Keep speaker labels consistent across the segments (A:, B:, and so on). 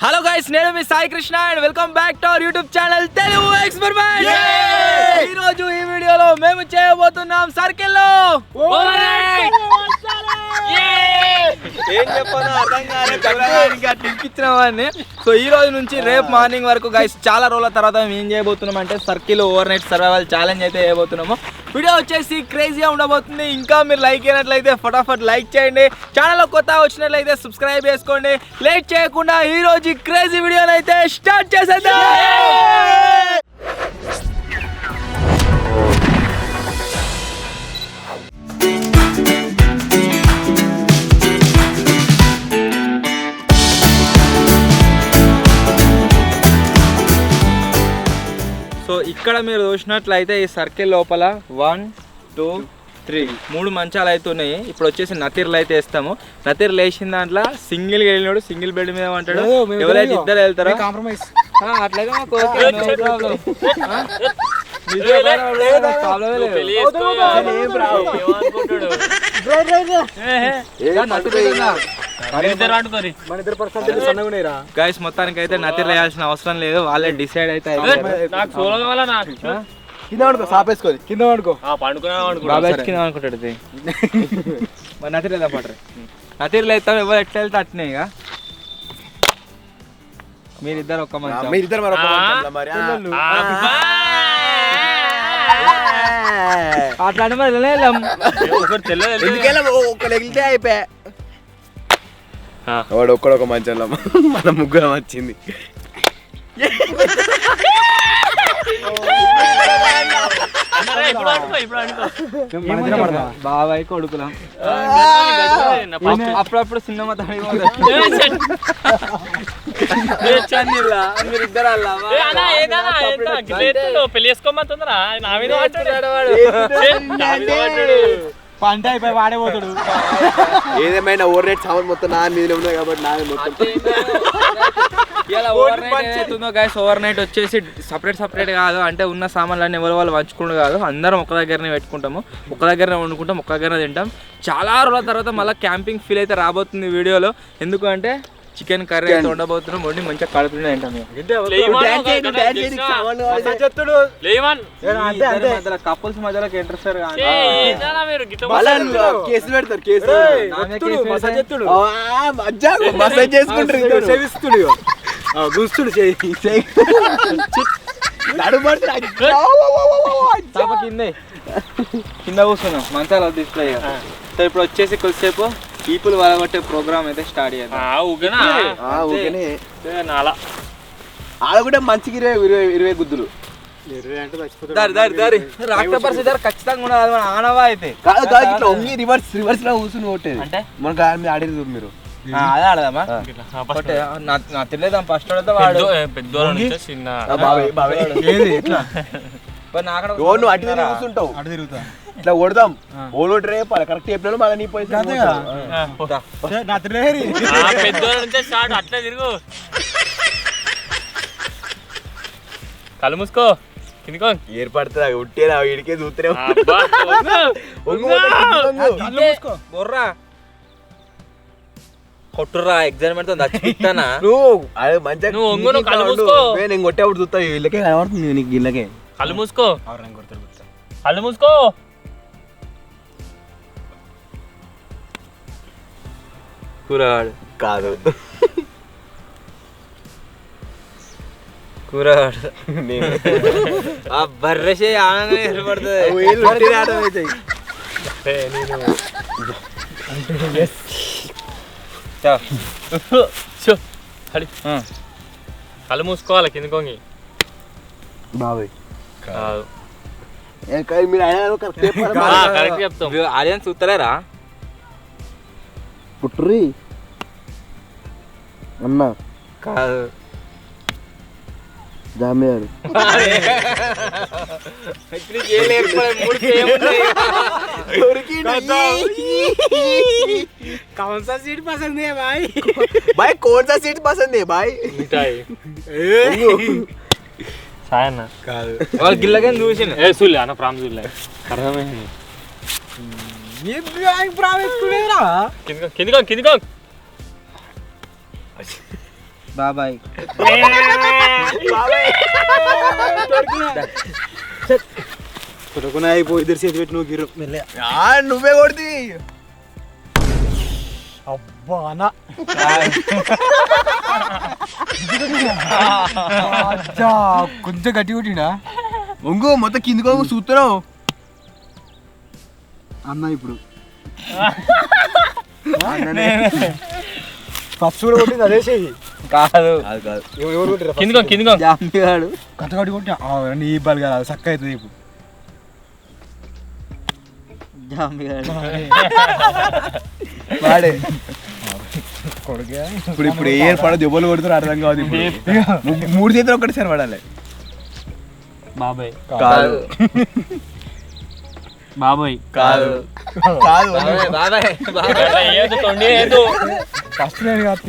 A: Hello guys, నేను మీ Sai Krishna and welcome back to our YouTube channel Telugu experiment. ఈ రోజు ఈ వీడియోలో మేము చేయబోతున్నాం సర్కిల్ లో ఏం చెప్పాలో అర్థం కాలేదు. సో ఈ రోజు నుంచి రేపు మార్నింగ్ వరకు గైస్ చాలా రోజుల తర్వాత మేము ఏం చేయబోతున్నాం అంటే circle over night survival challenge అయితే చేయబోతున్నాము. వీడియో వచ్చేసి క్రేజీగా ఉండబోతుంది. ఇంకా మీరు లైక్ అయినట్లయితే ఫటాఫట్ లైక్ చేయండి. ఛానల్లో కొత్తగా వచ్చినట్లయితే సబ్స్క్రైబ్ చేసుకోండి. లేట్ చేయకుండా ఈ రోజు క్రేజీ వీడియోని అయితే స్టార్ట్ చేసేద్దాం. సో ఇక్కడ మీరు చూసినట్లయితే ఈ సర్కిల్ లోపల 1, 2, 3 3 మంచాలు అయితే ఉన్నాయి. ఇప్పుడు వచ్చేసి నతీర్లు అయితే వేస్తాము. నతీర్లు వేసిన దాంట్లో సింగిల్ వెళ్ళినాడు సింగిల్ బెడ్ మీద అంటాడు. ఎవరైతే ఇద్దరు వెళ్తారో కాంప్రమైజ్ అట్లయితే మాకు గైస్ మొత్తానికి అయితే నతీర్లు వేయాల్సిన అవసరం లేదు, వాళ్ళే డిసైడ్ అయితే కింద సాపేసుకొని కింద కింద అనుకుంటాడు. మరి నతీర్ లేదా పడరు నతీర్లు వేస్తాం. ఎవరు ఎట్లా వెళ్తే అట్నే ఇక మీరిద్దరు ఒక్క మంచి అట్లా అంటే మరి ఎగిలితే అయిపోయా.
B: వాడు ఒక్కడొక మంచంలో మన ముగ్గురం వచ్చింది.
A: బాబాయ్ కొడుకులం అప్పుడప్పుడు సినిమా మీరు ఇద్దరు
C: పెళ్లి చేసుకోమంటుందిరా
A: పంట అయిపోయి వాడేపోతాడు.
B: ఏదేమైనా ఓవర్ నైట్ సామాన్ మొత్తం నా మీద ఉన్నాయి కాబట్టి నాది మొత్తం.
A: ఇలా ఓవర్ నైట్ అవుతుందో గైస్, ఓవర్ నైట్ వచ్చేసి సపరేట్ కాదు, అంటే ఉన్న సామాన్లన్నీ ఎవరు వాళ్ళు పంచుకుంటూ కాదు, అందరం ఒక దగ్గరనే పెట్టుకుంటాము, ఒక దగ్గరనే వండుకుంటాం, ఒక దగ్గరనే తింటాం. చాలా రోజుల తర్వాత మళ్ళీ క్యాంపింగ్ ఫీల్ అయితే రాబోతుంది వీడియోలో. ఎందుకంటే చికెన్ కర్రీ అయితే ఉండబోతున్నాం, వండి మంచిగా కడుపునే తింటాం. కపుల్స్ మధ్యలోకి ఎంటర్ సార్
B: కేసులు పెడతారు. మసాజ్ చేసుకుంటారు, సేవిస్తుడు గుస్తుడు
A: కింద కూర్చున్నాం మంచాలు డిస్ప్లే. సో ఇప్పుడు వచ్చేసి కొద్దిసేపు పీపుల్ వలగొట్టే ప్రోగ్రామ్ అయితే స్టార్ట్ చేద్దాం.
B: ఆడ కూడా మంచికి 20 గుద్దులు
A: ఖచ్చితంగా ఉన్నది మన ఆనవా అయితే.
B: రివర్స్ లో కూర్చుని కొట్టేది అంటే మనకు ఆడేది మీరు.
A: అదే ఆడదామా నా తెలియదాం ఫస్ట్ వాడు
B: నువ్వు అటు కూర్చుంటావు, అటు తిరుగుతా ఇట్లా కొడదాం. ఓలోటి రేపు కరెక్ట్ చెప్పిన మళ్ళీ నీ పోయి
C: అట్లా తిరుగు కళ్ళు మూసుకో కిందికో
B: ఏర్పడుతుంది. ఉట్టేదా వీడికే చూస్తూనే
A: బొర్రా కొట్టుర్రా ఎగ్జామిన్ నచ్చిస్తానా
B: నువ్వు నేను కొట్టేప్పుడు చూస్తా వీళ్ళకే కనబడుతుంది నీకు వీళ్ళకే.
C: కళ్ళు మూసుకో కళ్ళు మూసుకో
A: కూరగాడు
B: కాదు
A: కూరగాడు ఆ బర్రెసే ఆనందం ఏర్పడుతుంది.
C: కళ్ళు మూసుకోవాలి కిందికోంగి
B: బాబాయ్
C: కాదు
B: మీరు
C: కరెక్ట్ చెప్తాం.
A: ఆడియన్స్ చూస్తలేరా
B: పుట్రీ అన్న
A: కాదు
B: జామేరు
A: कौन सा सीट पसंद है भाई?
B: भाई कौन सा सीट पसंद है भाई?
C: मिठाई సాయన్న
A: కాదు వాళ్ళు గిల్లగాని చూసిన
C: ఏ సుల్లే అన్న ప్రామ్ సుల్లే అర్థమైంది.
A: ప్రామ్ ఎత్తుకునేరా
C: కిందికో
A: బాబాయ్
B: కొడుకున అయిపోయి ఇద్దరు చేతి పెట్టి నువ్వు గిరు నువ్వే కొడుతీ
D: అబ్బా అన్న కొంచెం గట్టి కొట్టినా
B: ఒంగు మొత్తం కిందికో చూస్తున్నావు
D: అన్న ఇప్పుడు ఫస్ట్ కూడా కొట్టింది అదే చెయ్యి
A: కాదు
D: ఎవరు కొట్టిరా
C: కిందికో
A: జాంబిగాడు
D: కథ కట్టి కొట్టి నీ ఇబ్బంది కదా చక్క అవుతుంది ఇప్పుడు
A: జాంబిగాడు
B: వాడే
D: కొడుకే
B: ఇప్పుడు ఏ ఏర్పాటు దెబ్బలు కొడుతారు అర్థం కాదు ఇప్పుడు మూడు చేతులు ఒకటిసారి పడాలి
C: బాబాయ్
B: కాదు
C: బాబాయ్
A: కాదు
B: కాదు
A: బాబాయ్
C: ఏదో తొండి ఏదో
D: ఫస్ట్ నేను కాదు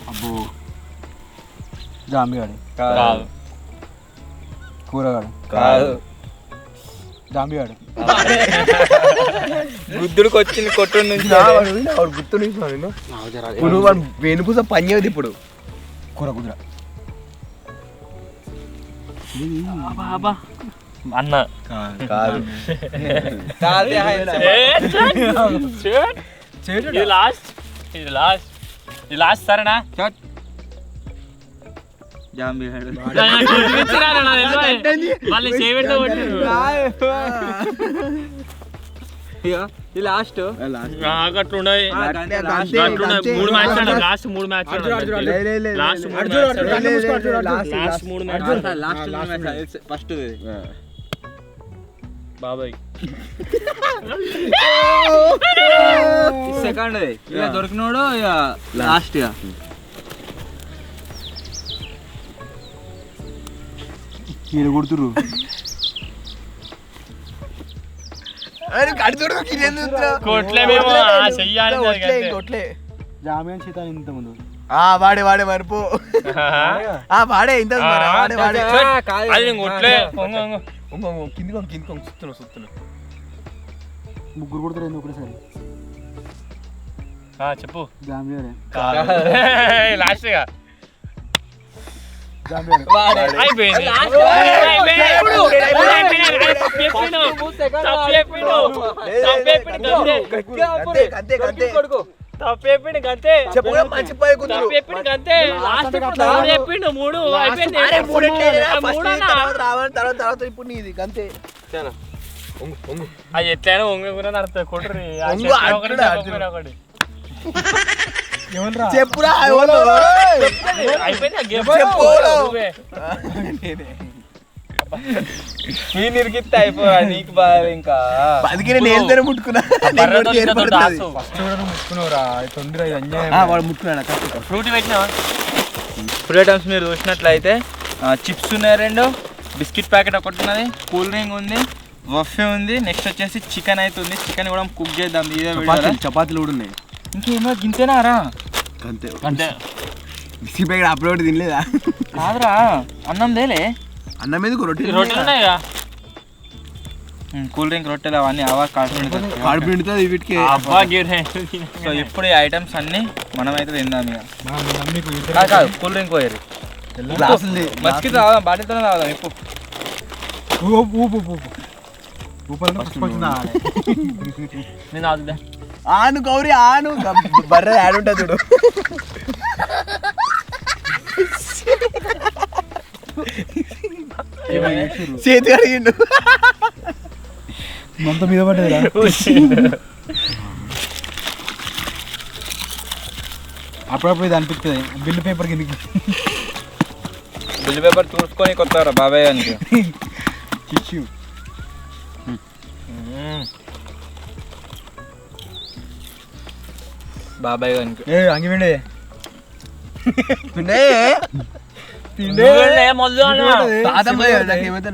D: అబ్బో జాంబిగాడు
C: కాదు
D: కూరగాడు
A: కాదు
D: జాంబిగాడు
A: బుద్ధుడికి వచ్చింది కొట్టు నుంచి
B: వాడు గుర్తు ఇప్పుడు వాడు వెనుపూస పని అవుతుంది ఇప్పుడు
D: కూర కుదుర
C: బాబా అన్న
B: కాదు
C: ఇది లాస్ట్ సరేనా
A: జాంబిగాడు
C: మళ్ళీ చేయబెడితే
A: ఇది లాస్ట్
C: అట్లుండయి మూడు మ్యాచ్ లాస్ట్ మూడు మ్యాచ్
A: ఫస్ట్
C: బాబాయ్
A: సెకండ్ ఇక దొరికినోడు ఇక లాస్ట్ ఇక
D: కీర కొడుతురు
C: కొట్లే మేము చెయ్యాలి
D: జామియన్ సీత ఇంత ముందు
B: వాడే మరిపో వాడే ఇంత వాడే
C: అది నేను కొట్లే
B: కిందికో చూస్తున్నా
D: ముగ్గురు కొడుతారు ఎందుకు ఒకటేసారి
C: చెప్పు
D: జామియాడే
C: లాస్ట్ గా
D: జామియాడే
C: అయిపోయింది తప్పేపిండి గంతే లాస్ట్ చెప్పిండు మూడు అయిపోయింది
B: తర్వాత ఇప్పుడు నీది అంతే
C: అది ఎట్లయినా ఒంగి కూడా నడుతుంది కొట్టుర్రి ఒకటి
B: చెప్పురా
C: అయిపోయింది
A: నేను ఇరికిస్తే అయిపోయా నీకు బాగా ఇంకా
B: అందుకే నేను ఏళ్ళతోనే ముట్టుకున్నా
D: ఫస్ట్ కూడా ముట్టుకున్నావురా తొందర అన్యాయం
B: వాడు ముట్టుకున్నాడు
C: ఫ్రూట్ పెట్టినావా
A: ఫుడ్ ఐటమ్స్ మీరు చూసినట్లయితే చిప్స్ ఉన్నాయి రెండు, బిస్కెట్ ప్యాకెట్ ఒకటి ఉన్నది, కూల్ డ్రింక్ ఉంది, వఫే ఉంది, నెక్స్ట్ వచ్చేసి చికెన్ అయితే ఉంది. చికెన్ కూడా కుక్ చేద్దాం ఇదే వీడియోలో.
B: చపాతీలు కూడా ఉన్నాయి.
A: ఇంకేమో గింతేనారా
B: అంతే
C: అంటే
B: బిస్కెట్ ప్యాకెట్ అప్లోడ్ తినలేదా?
A: కాదురా అన్నం దేలే
B: అన్నం మీద రొట్టెలు
C: ఉన్నాయిగా,
A: కూల్ డ్రింక్ రొట్టెలు అవన్నీ అవా
B: కడుపు నిండుతుంది వీటికి.
A: సో ఇప్పుడు ఈ ఐటమ్స్ అన్ని మనమైతే తిందాం ఇక. కాదు కూల్ డ్రింక్ పోయారు మస్కి తాగుదాం, బాటిల్తోనే తాగుదాం. ఇప్పుడు
B: ఆను గౌరీ ఆను బర్రె యాడ్ ఉంటుంది చూడు. చేతి అడిగిండు
D: మొత్తం మీద పడ్డదిరా. అప్పుడప్పుడు ఇది అనిపిస్తుంది బిల్లు పేపర్ కిందకి.
A: బిల్ పేపర్ చూసుకొని కొత్తారా బాబాయ్ అని
D: టిష్యూ.
A: బాబాయ్ గారికి
D: అంగి విండే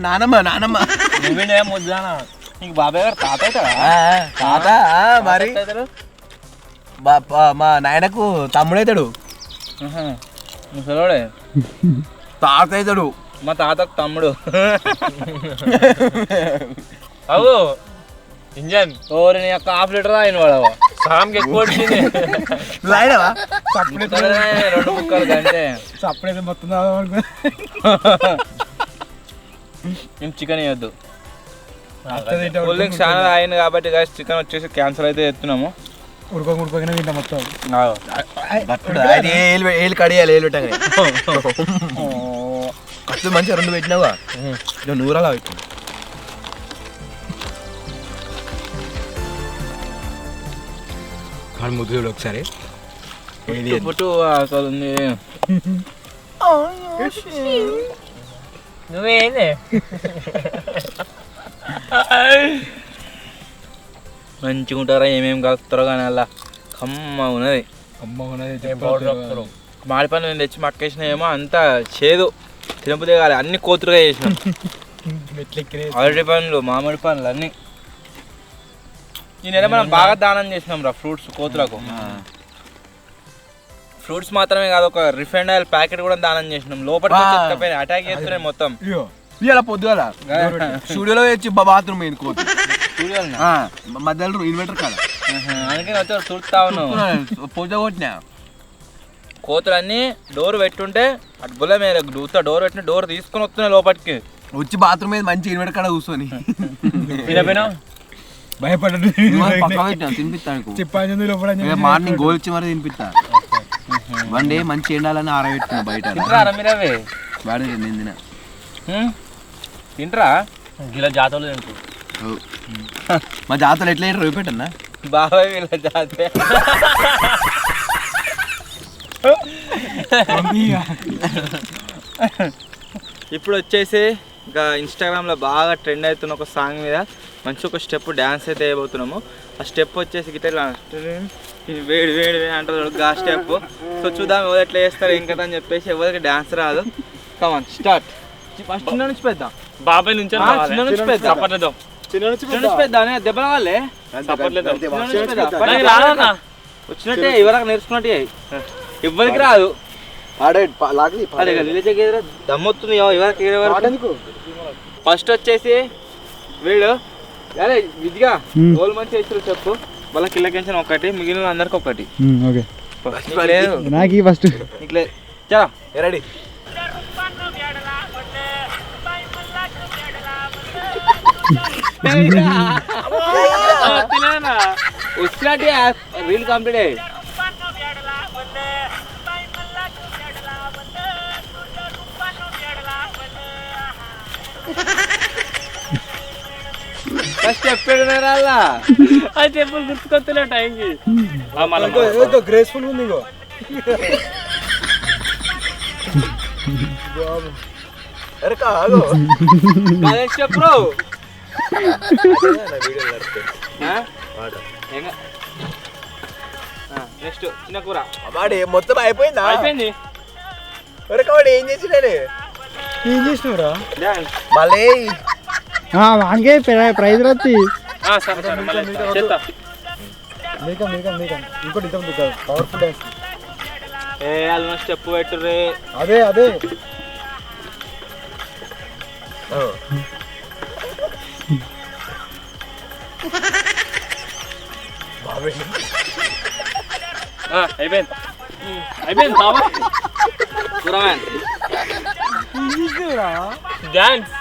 B: నానమ్మ నానమ్మ
A: నీకు బాబాయ్ గారు తాత అవుతాడా?
B: తాత మరి మా నాయనకు తమ్ముడైతాడు.
A: ముసలోడే
B: తాత అవుతాడు.
A: మా తాతకు తమ్ముడు.
C: అవు ఇంజన్
A: ఓరి నీ యొక్క హాఫ్ లీటర్ ఆయన వాడవ
C: సగంకి ఎక్కువ వచ్చింది.
B: లాయినవా
A: రెండు ముక్కలు అంటే
D: సప్పుడైతే మొత్తం తాగుదామనుకో.
A: మేము చికెన్ వేయద్దు.
D: అట్లా తింటా
A: కూల్ డ్రింక్స్ చాలా అయింది కాబట్టి గైస్ చికెన్ వచ్చేసి క్యాన్సల్ అయితే ఎత్తున్నాము.
D: ఉడకగానే తింటా మొత్తం.
B: ఏళ్ళు కడియాలి ఏళ్ళు పెట్టాలి కట్లు మంచిగా 2 పెట్టినావా నూరాలా పెట్టినా కాడు ముద్దు చూడు ఒకసారి
A: పుట్టు అసలు ఉంది.
C: నువ్వేంది
A: మంచిగా ఉంటారా ఏమేమి కలుపుతారో కానీ అలా కమ్మ ఉన్నది.
D: అమ్మ ఉన్నది
A: మామిడి నేను తెచ్చి మక్కేసినాయేమో అంతా చేదు తినపుదే కాదు, అన్ని కోతురుగా చేసినాం. అరటి పండ్లు మామిడి పండ్లు అన్నీ ఈ నెల మనం బాగా దానం చేసినాం రా ఫ్రూట్స్ కోతులకు. ఫ్రూట్స్ మాత్రమే కాదు, ఒక రిఫైండ్ ఆయిల్ ప్యాకెట్ కూడా దానం చేసినాం. లోపలికి అటాక్ చేస్తున్నాయి మొత్తం.
B: ఇలా పొద్దుగల స్టూడియోలో వచ్చి బాత్రూమ్ అయింది కోతి
A: చూడాలి
B: మధ్యలో ఇన్వర్టర్ కాదు
A: అందుకే వచ్చి చూస్తా ఉన్నావు.
B: పొద్దు కొట్టినా
A: కోతులు అన్ని డోర్ పెట్టుంటే అటు బుల్ల మీద డోర్ పెట్టిన డోర్ తీసుకొని వస్తున్నాయి లోపలికి.
B: వచ్చి బాత్రూమ్ మీద మంచి ఇన్వర్టర్ కాడ కూర్చొని
D: భయపడ్డా
B: తినిపిస్తాను
D: చెప్పాను లోపల
B: మార్నింగ్ గోల్చి మరి తినిపిస్తా. 1 డే మంచి ఎండాలని ఆరబెట్టుకున్నా బయట
A: తింటారా మీరు అవి
B: వాడే నేను తిన
A: తింటరా
C: గిలా జాతరలు తింటూ
B: మా జాతర ఎట్లా రేపు పెట్టన్నా
A: బాబాయ్ వీళ్ళ జాతే. ఇప్పుడు వచ్చేసి ఇంకా ఇన్స్టాగ్రామ్లో బాగా ట్రెండ్ అవుతున్న ఒక సాంగ్ మీద మంచి ఒక స్టెప్ డ్యాన్స్ అయితే వేయబోతున్నాము. ఆ స్టెప్ వచ్చేసి గిట్లా వేడి వేడి అంటారు ఆ స్టెప్. సో చూద్దాం ఎవరు ఎట్లా చేస్తారు ఇంకా అని చెప్పేసి ఎవరికి డ్యాన్స్ రాదు. Come on start. ఫస్ట్ చిన్న నుంచి పెద్దాం.
C: బాబాయ్ నుంచి
A: చిన్న నుంచి పెద్దాం.
C: సపర్లేదాం
A: చిన్న నుంచి పెద్దాం దెబ్బల వాళ్ళే
C: సపర్లేదాం
A: వచ్చినట్టే ఎవరికి నేర్చుకున్నట్టే ఎవరికి రాదు. అదే కదా దమ్మొస్తుంది ఎవరికి. ఫస్ట్ వచ్చేసి వీళ్ళు అదే విధిగా గోల్ మంచి వేస్తారు చెప్పు వాళ్ళ కిల్లకించిన ఒకటి మిగిలిన అందరికి ఒకటి.
D: ఓకే
A: లేదు
D: నాకు ఫస్ట్
A: ఇట్లే చా రెడీ. వచ్చినట్టే రీల్ కంప్లీట్ అయ్యి చెప్పాడున్నారా
C: అది చెప్పులు గుర్తుకొస్తలే టైంకి.
D: గ్రేస్ఫుల్ ఉంది ఇంకో
A: చెప్పు నెక్స్ట్ చిన్న కూర
B: వాడే మొత్తం అయిపోయిందా
C: అయిపోయింది.
B: వాడు ఏం చేసినాడే
D: ఏం చేసినవరా
B: మళ్ళీ
D: వానికే ప్రైజ్ రత్తి
C: సరే సరే మళ్ళీ చేస్తా.
D: ఇంకోటి పవర్ఫుల్ డాన్స్
A: వాళ్ళు స్టెప్ పెట్టుర్రే.
D: అదే అదే
C: అయిపోయింది అయిపోయింది బాబా
A: కూరమ్యాన్
C: డాన్స్.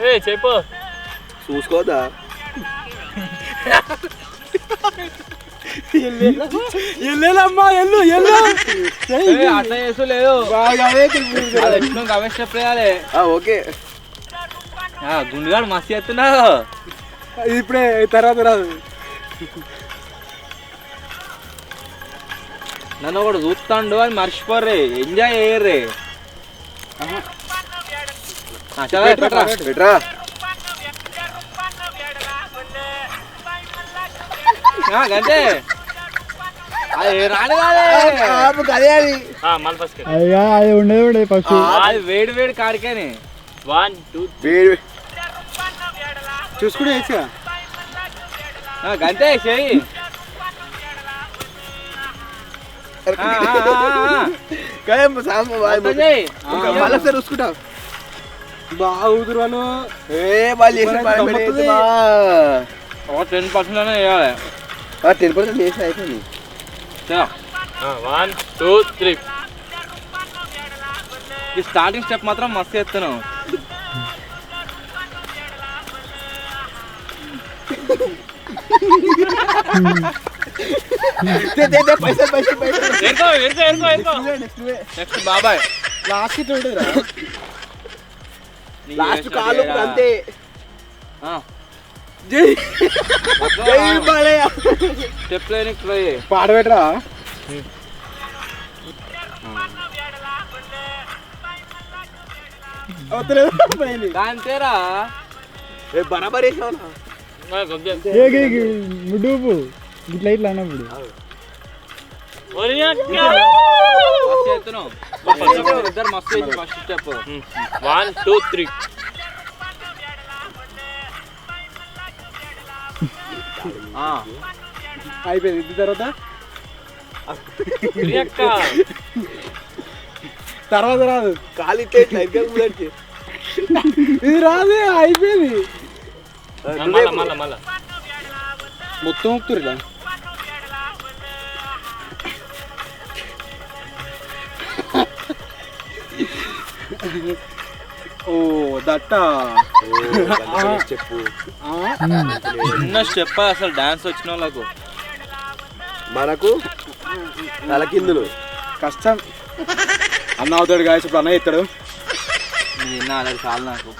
C: ఏ చెప్పు
B: చూసుకోదా
D: ఎల్లమ్మా ఎల్లు ఎల్లు
A: అట్లా చేస్తూ లేదు అవే స్టెప్ వేయాలి.
B: ఓకే
A: గుండుగాడు మస్తు చేస్తున్నావు.
D: ఇప్పుడే తర్వాత రాదు.
A: నన్ను ఒకటి చూస్తాడు అని మర్చిపోర్రే ఎంజాయ్ చేయర్రే.
B: పెట్టరా
A: అంతే అది రాడు
B: అదే అది
C: మళ్ళీ ఫస్ట్
D: అయ్యా అది ఉండేది ఫస్ట్
A: అది వేడి వేడి కాడికని
C: 1 2
D: చూసుకుంటే వేసిగా
A: గంతే చెయ్యి.
B: మళ్ళీ చూసుకుంటావు
D: బాగా ఊదురాను
B: వాళ్ళు చేసిన పని మరి
D: గమ్మత్తుది.
B: ఏంటి బా?
C: 10% అనే వేయాలి
B: 10% చేసి అయిపోయింది.
C: 1 2 3
A: ఈ స్టార్టింగ్ స్టెప్ మాత్రం మస్తు ఎత్తున్నావు.
B: పైసలు
A: నెక్స్ట్ బాబాయ్
D: లాస్ట్ ఇట్లా ఉంటుందిరా.
B: లాస్ట్ కాలు అంతే.
A: స్టెప్ లేని ట్రై
D: పాట పెట్టరా.
A: అంతేరా.
B: బరాబర్ వేసావు.
D: ముడుపు ఇట్లా ఇట్లా అన్నప్పుడు
A: మస్తు ఎత్తున్నావు. ఇద్దరు మస్తు వేసి ఫస్ట్ స్టెప్
C: 1 2 3
D: అయిపోయింది. ఇది తర్వాత తర్వాత రాదు.
B: కాలు ఇట్లా ఇట్లా
D: ఇది రాదు. అయిపోయింది.
C: మళ్ళా
D: మొత్తం ఊపుతురు ఇలా. ఓ దట్ట
B: చెప్పు.
A: చిన్న స్టెప్ అసలు డాన్స్ వచ్చిన వాళ్ళకు.
B: మనకు తలకిందులు
D: కష్టం. అన్న అవుతాడు గాయస్. ఇప్పుడు అన్న ఎత్తాడు.
A: నిన్న అలాగే చాలు నాకు.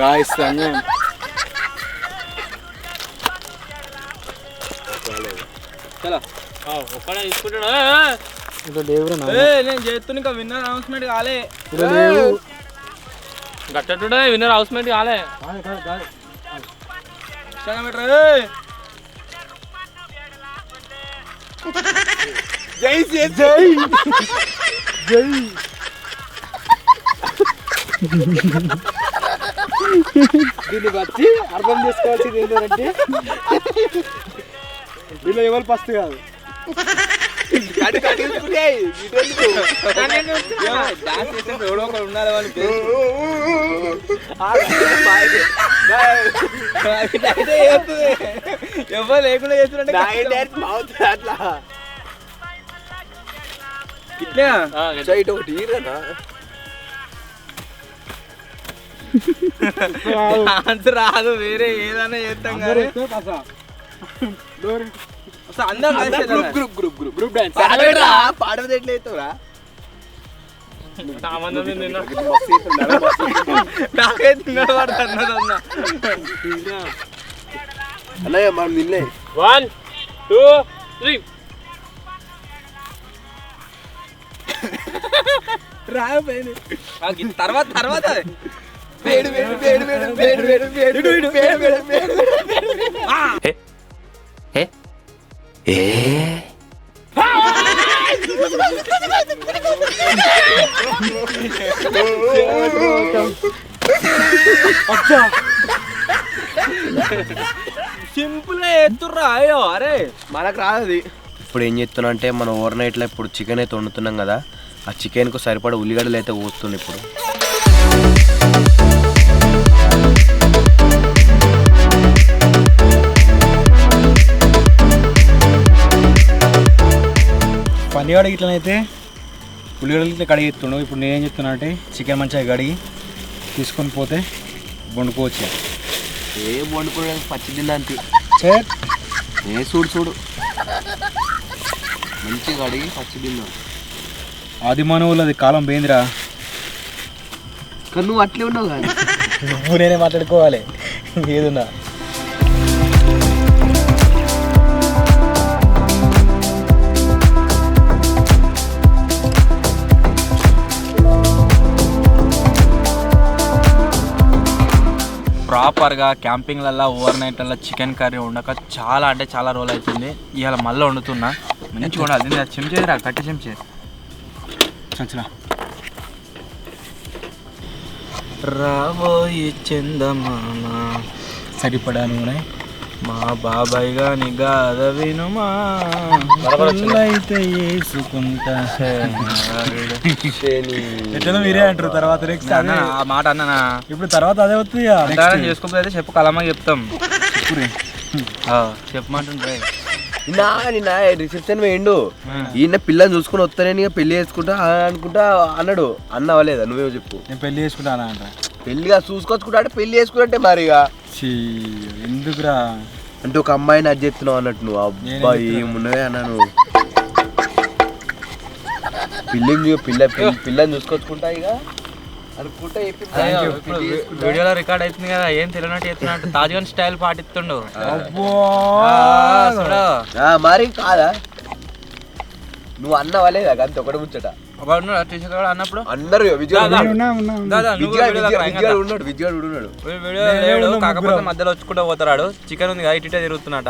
D: గాయస్ అన్న
A: చలో
C: ఒక్కడే తీసుకుంటాడు.
D: ఇట్లా లేవురా నా.
A: నేను చేస్తున్నా ఇంకా విన్నర్ అనౌన్స్మెంట్ కాలే.
D: ఇట్లా లేవు.
C: గట్టట్టుడే విన్నర్ హౌస్మేట్ కాలే.
B: జై జై
D: జై జై. దీన్ని బట్టి అర్థం చేసుకోవాల్సింది ఏంటంటే వీళ్ళు ఎవరు ఫస్ట్ కాదు.
A: డాన్స్ చేసినప్పుడు ఎవడో ఒకరు ఉండాలి వాళ్ళు. ఎవరు లేకుండా చేస్తున్నట్టే
B: అట్లా
A: ఇట్లా
B: సైట్ ఒకటి ఈరనా
A: డాన్స్ రాదు. వేరే ఏదైనా చేస్తాం కానీ అసలు అందరూ
B: గ్రూప్ డాన్స్ పాడదు ఎట్లా అవుతావురా?
C: సామాన్యం నిన్న
A: నాకైతే తిన్నవాడుతున్నా
B: అన్నయ్య మనం నిన్నే
C: 1 2 3
A: రాకపోయింది. తర్వాత తర్వాత
B: వేడు వేడు వేడు వేడు వేడు వేడు వేడు వేడు వేడు వేడు వేడు
A: సింపుల్ ఎత్తుర్రా. అయ్యో అరే
B: మనకు రాదు అది. ఇప్పుడు ఏం చేస్తున్నా అంటే మనం ఓవర్ నైట్లో ఇప్పుడు చికెన్ అయితే వండుతున్నాం కదా, ఆ చికెన్కు సరిపడా ఉల్లిగడ్డలు అయితే పోస్తుంది ఇప్పుడు.
D: పనివాడికి ఇట్లనైతే ఉల్లిగడ్డలు ఇట్లా కడిగి ఎత్తుండు. ఇప్పుడు నేనేం చెప్తున్నా అంటే చికెన్ మంచిగా కడిగి తీసుకొని పోతే వండుకోవచ్చు.
B: ఏ వండుకోవడానికి పచ్చి తిన్నాంతి ఏ చూడు చూడు మంచిగా కడిగి పచ్చి తిన్నాం.
D: ఆది మానవులది కాలం పోయిందిరా.
B: కానీ నువ్వు అట్లే ఉన్నావు కానీ
D: నువ్వు నేనే మాట్లాడుకోవాలి ఏదున్నా.
A: ప్రాపర్గా క్యాంపింగ్లల్లో ఓవర్ నైట్లలో చికెన్ కర్రీ ఉండక చాలా అంటే చాలా రోజులు అవుతుంది. ఇవాళ మళ్ళీ వండుతున్నా. మంచిగా ఉండాలి. దీన్ని చెంచేదిరా, కట్టి చెంచే
D: చంచనా
A: రాబోయి చందమామ.
D: సరిపడా నూనె,
A: మా బాబాయ్ గాని గాథ వినుమా అయితే వేసుకుంటా
D: ఎట్లా మీరే అంటారు తర్వాత నెక్స్ట్
A: ఆ మాట అన్నానా
D: ఇప్పుడు తర్వాత అదే వస్తుంది
A: చేసుకోకపోతే చెప్పు కలమ్మా చెప్తాం చెప్పమంటుండ్రే
B: నిన్న రిసెప్షన్ వేయండు ఈయన పిల్లని చూసుకుని వస్తానని ఇక పెళ్లి చేసుకుంటా అనుకుంటా అన్నాడు అన్నవలేదా నువ్వే చెప్పు
D: నేను పెళ్లి చేసుకుంటానా అంట
B: పెళ్లిగా చూసుకొచ్చుకుంటా అంటే పెళ్లి చేసుకుంటే మరి ఇక
D: ఎందుకురా
B: అంటే ఒక అమ్మాయిని అది చెప్తున్నావు అన్నట్టు నువ్వు అబ్బాయి ఏమున్నదే అన్నాను పిల్లని చూసుకొచ్చుకుంటా ఇక అనుకుంటా
A: వీడియోలో రికార్డ్ అవుతుంది కదా ఏం తెలియనట్టు చెప్తున్నట్టు తాజ్గాన్ స్టైల్ పాటిస్తుండు
B: మరి కాదా నువ్వు అన్నవాలేదా అంత ఒకటి ముచ్చట
A: అన్నప్పుడు
B: అందరూ
A: లేడు కాకపోతే మధ్యలో వచ్చుకుంటూ పోతాడు చికెన్ ఉంది ఇటే తిరుగుతున్నాడు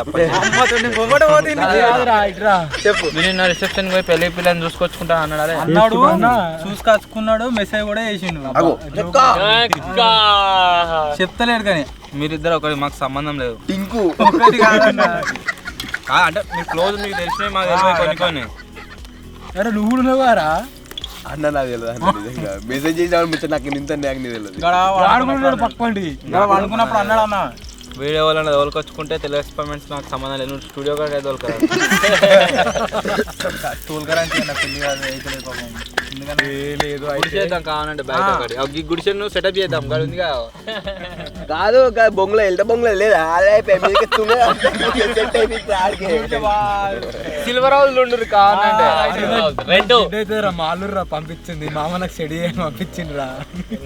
A: చెప్పు నిన్న రిసెప్షన్ పోయి పెళ్లి పిల్లని చూసుకొచ్చుకుంటా అన్నాడు
D: అన్నాడు చూసుకొచ్చుకున్నాడు మెసేజ్ కూడా వేసిండు చెప్తలేడు కానీ
A: మీరిద్దరు ఒకటి మాకు సంబంధం లేదు
B: టింకు
A: అంటే మీరు క్లోజ్ మీకు తెలిసినవి మాకు తెలియదు కొన్ని కొన్ని
D: అరే నువ్వు ఉన్నావారా
B: అన్న నాకు తెలియదు మెసేజ్ చేసాడు ముచ్చట నాకు ఇంత నాకు తెలియదు
D: వాడుకున్నాడు పక్కండి వాడుకున్నప్పుడు అన్నాడు అన్న
A: వీడియో వాళ్ళని తోలుకొచ్చుకుంటే తెలుగు ఎక్స్పెరిమెంట్స్ నాకు సంబంధం లేదు నువ్వు స్టూడియో కూడా తోలుకరా
D: పెళ్లి
A: చేద్దాం కావాలంటే బయట ఒకటి గుడిసెను సెటప్ చేద్దాం గడి ఉంది
B: కాదు బొంగులో వెళ్తే బొంగులో లేదా
A: సిల్వర్ హౌస్ ఉండు కావాలంటే
D: మాలూరు పంపించింది మామ నాకు సెడి పంపించింది రా